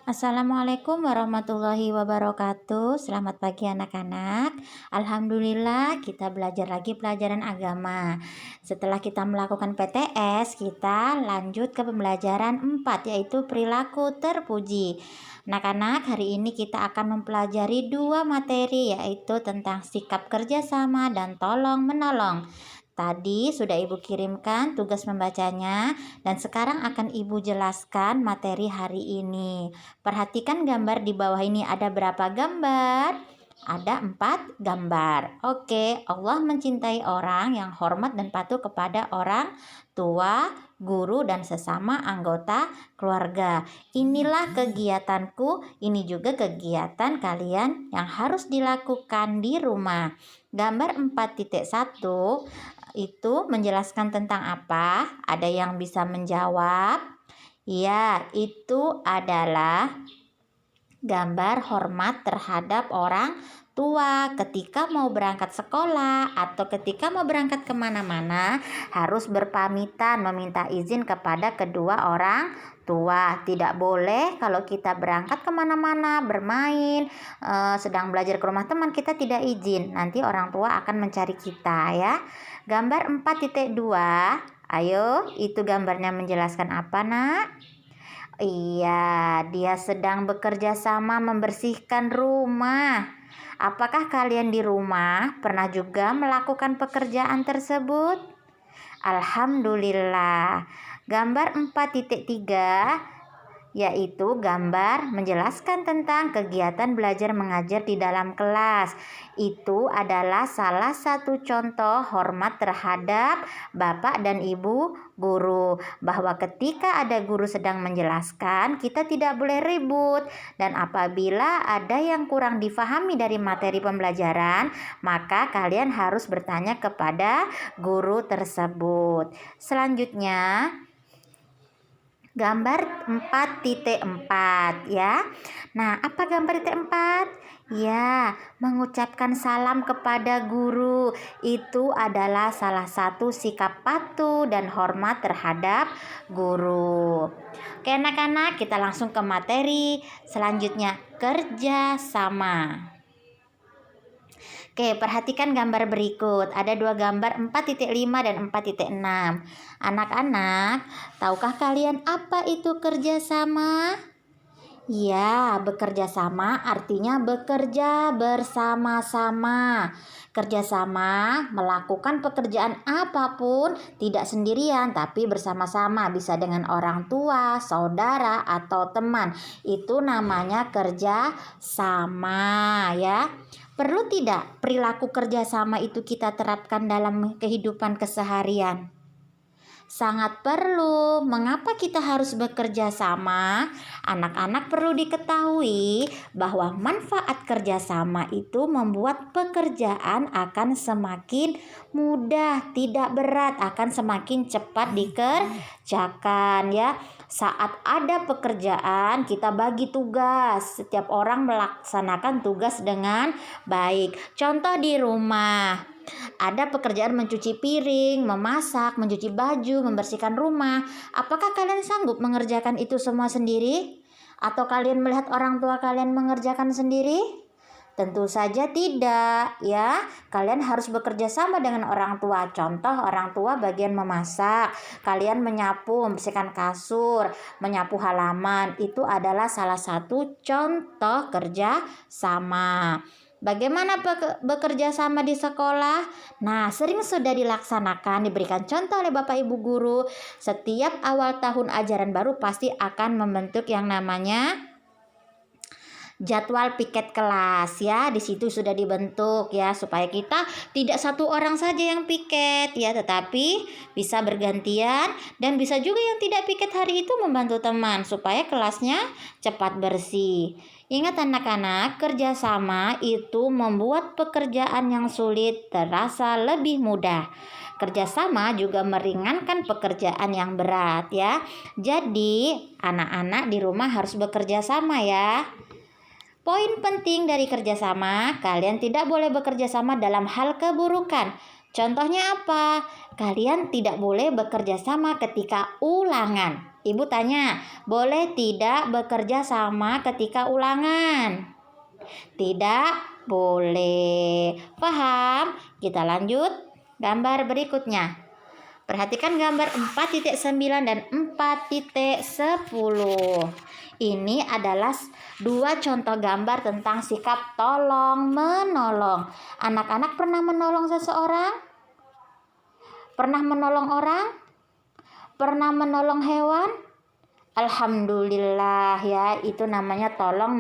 Assalamualaikum warahmatullahi wabarakatuh. Selamat pagi anak-anak. Alhamdulillah kita belajar lagi pelajaran agama. Setelah kita melakukan PTS, kita lanjut ke pembelajaran 4 yaitu perilaku terpuji. Anak-anak, hari ini kita akan mempelajari 2 materi yaitu tentang sikap kerjasama dan tolong menolong. Tadi sudah Ibu kirimkan tugas membacanya dan sekarang akan Ibu jelaskan materi hari ini. Perhatikan gambar di bawah ini, ada berapa gambar? Ada 4 gambar. Oke, Allah mencintai orang yang hormat dan patuh kepada orang tua, guru, dan sesama anggota keluarga. Inilah kegiatanku, ini juga kegiatan kalian yang harus dilakukan di rumah. Gambar 4.1 itu menjelaskan tentang apa? Ada yang bisa menjawab? Ya, itu adalah gambar hormat terhadap orang tua. Ketika mau berangkat sekolah atau ketika mau berangkat kemana-mana harus berpamitan, meminta izin kepada kedua orang tua. Tidak boleh kalau kita berangkat kemana-mana, bermain, sedang belajar ke rumah teman, kita tidak izin. Nanti orang tua akan mencari kita ya. Gambar 4.2, ayo itu gambarnya menjelaskan apa nak? Iya, dia sedang bekerja sama membersihkan rumah. Apakah kalian di rumah pernah juga melakukan pekerjaan tersebut? Alhamdulillah. Gambar 4.3 yaitu gambar menjelaskan tentang kegiatan belajar mengajar di dalam kelas. Itu adalah salah satu contoh hormat terhadap Bapak dan Ibu guru, bahwa ketika ada guru sedang menjelaskan, kita tidak boleh ribut, dan apabila ada yang kurang difahami dari materi pembelajaran, maka kalian harus bertanya kepada guru tersebut. Selanjutnya gambar 4.4 ya. Nah, apa gambar titik 4? Ya, mengucapkan salam kepada guru. Itu adalah salah satu sikap patuh dan hormat terhadap guru. Oke anak-anak, kita langsung ke materi selanjutnya, kerjasama. Oke, perhatikan gambar berikut. Ada 2 gambar 4.5 dan 4.6. Anak-anak, tahukah kalian apa itu kerjasama? Ya, bekerja sama artinya bekerja bersama-sama. Kerjasama melakukan pekerjaan apapun tidak sendirian tapi bersama-sama, bisa dengan orang tua, saudara, atau teman. Itu namanya kerja sama ya. Perlu tidak perilaku kerjasama itu kita terapkan dalam kehidupan keseharian? Sangat perlu. Mengapa kita harus bekerja sama? Anak-anak perlu diketahui bahwa manfaat kerjasama itu membuat pekerjaan akan semakin mudah, tidak berat, akan semakin cepat dikerjakan ya. Saat ada pekerjaan, kita bagi tugas. Setiap orang melaksanakan tugas dengan baik. Contoh di rumah, ada pekerjaan mencuci piring, memasak, mencuci baju, membersihkan rumah. Apakah kalian sanggup mengerjakan itu semua sendiri? Atau kalian melihat orang tua kalian mengerjakan sendiri? Tentu saja tidak ya. Kalian harus bekerja sama dengan orang tua. Contoh, orang tua bagian memasak, kalian menyapu, membersihkan kasur, menyapu halaman. Itu adalah salah satu contoh kerja sama. Bagaimana bekerja sama di sekolah? Nah, sering sudah dilaksanakan, diberikan contoh oleh Bapak Ibu guru. Setiap awal tahun ajaran baru pasti akan membentuk yang namanya jadwal piket kelas ya. Di situ sudah dibentuk ya, supaya kita tidak satu orang saja yang piket ya, tetapi bisa bergantian, dan bisa juga yang tidak piket hari itu membantu teman supaya kelasnya cepat bersih. Ingat anak-anak, kerjasama itu membuat pekerjaan yang sulit terasa lebih mudah. Kerjasama juga meringankan pekerjaan yang berat ya. Jadi anak-anak di rumah harus bekerja sama ya. Poin penting dari kerjasama, kalian tidak boleh bekerja sama dalam hal keburukan. Contohnya apa? Kalian tidak boleh bekerja sama ketika ulangan. Ibu tanya, boleh tidak bekerja sama ketika ulangan? Tidak boleh. Paham? Kita lanjut gambar berikutnya. Perhatikan gambar 4.9 dan 4.10. Ini adalah dua contoh gambar tentang sikap tolong menolong. Anak-anak pernah menolong seseorang? Pernah menolong orang? Pernah menolong hewan? Alhamdulillah ya, itu namanya tolong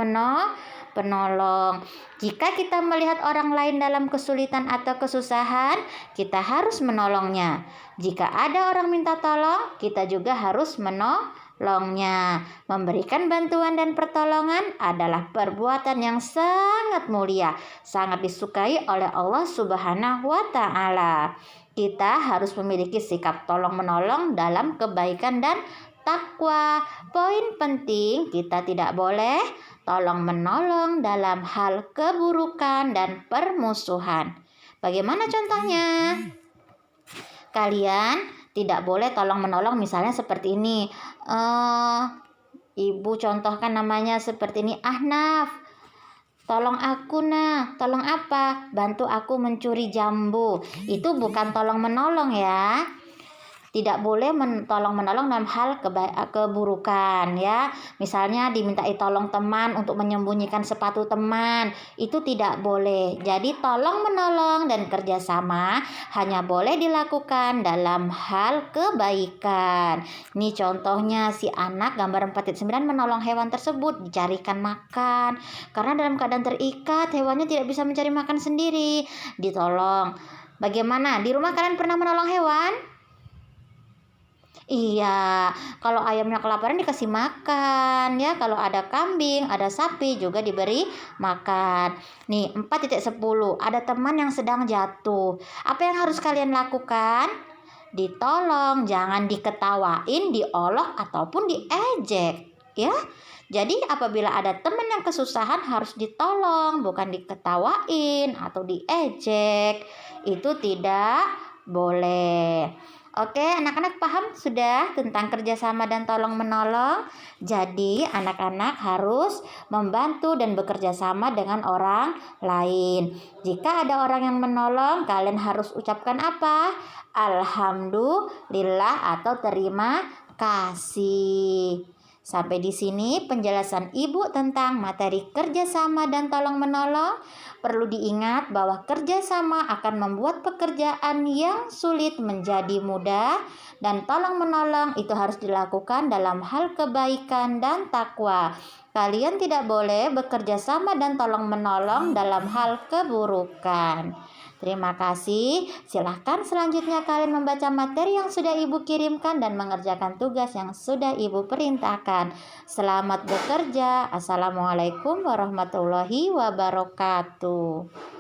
penolong. Jika kita melihat orang lain dalam kesulitan atau kesusahan, kita harus menolongnya. Jika ada orang minta tolong, kita juga harus menolongnya. Memberikan bantuan dan pertolongan adalah perbuatan yang sangat mulia, sangat disukai oleh Allah Subhanahu wa Ta'ala. Kita harus memiliki sikap tolong menolong dalam kebaikan dan takwa. Poin penting, kita tidak boleh tolong menolong dalam hal keburukan dan permusuhan. Bagaimana contohnya? Kalian tidak boleh tolong menolong misalnya seperti ini. Ibu contohkan namanya seperti ini, Ahnaf. Tolong aku nah, tolong apa? Bantu aku mencuri jambu. Itu bukan tolong menolong ya. Tidak boleh tolong menolong dalam hal keburukan ya. Misalnya dimintai tolong teman untuk menyembunyikan sepatu teman, itu tidak boleh. Jadi tolong menolong dan kerjasama hanya boleh dilakukan dalam hal kebaikan. Ini contohnya si anak gambar 4.9 menolong hewan tersebut dicarikan makan. Karena dalam keadaan terikat, hewannya tidak bisa mencari makan sendiri, ditolong. Bagaimana? Di rumah kalian pernah menolong hewan? Iya, kalau ayamnya kelaparan dikasih makan ya. Kalau ada kambing, ada sapi juga diberi makan. Nih 4.10, ada teman yang sedang jatuh. Apa yang harus kalian lakukan? Ditolong, jangan diketawain, diolok ataupun diejek ya. Jadi apabila ada teman yang kesusahan harus ditolong, bukan diketawain atau diejek. Itu tidak boleh. Oke, anak-anak paham sudah tentang kerjasama dan tolong menolong. Jadi anak-anak harus membantu dan bekerja sama dengan orang lain. Jika ada orang yang menolong, kalian harus ucapkan apa? Alhamdulillah atau terima kasih. Sampai di sini penjelasan Ibu tentang materi kerjasama dan tolong menolong. Perlu diingat bahwa kerjasama akan membuat pekerjaan yang sulit menjadi mudah, dan tolong menolong itu harus dilakukan dalam hal kebaikan dan takwa. Kalian tidak boleh bekerja sama dan tolong menolong dalam hal keburukan. Terima kasih. Silahkan selanjutnya kalian membaca materi yang sudah Ibu kirimkan dan mengerjakan tugas yang sudah Ibu perintahkan. Selamat bekerja. Assalamualaikum warahmatullahi wabarakatuh.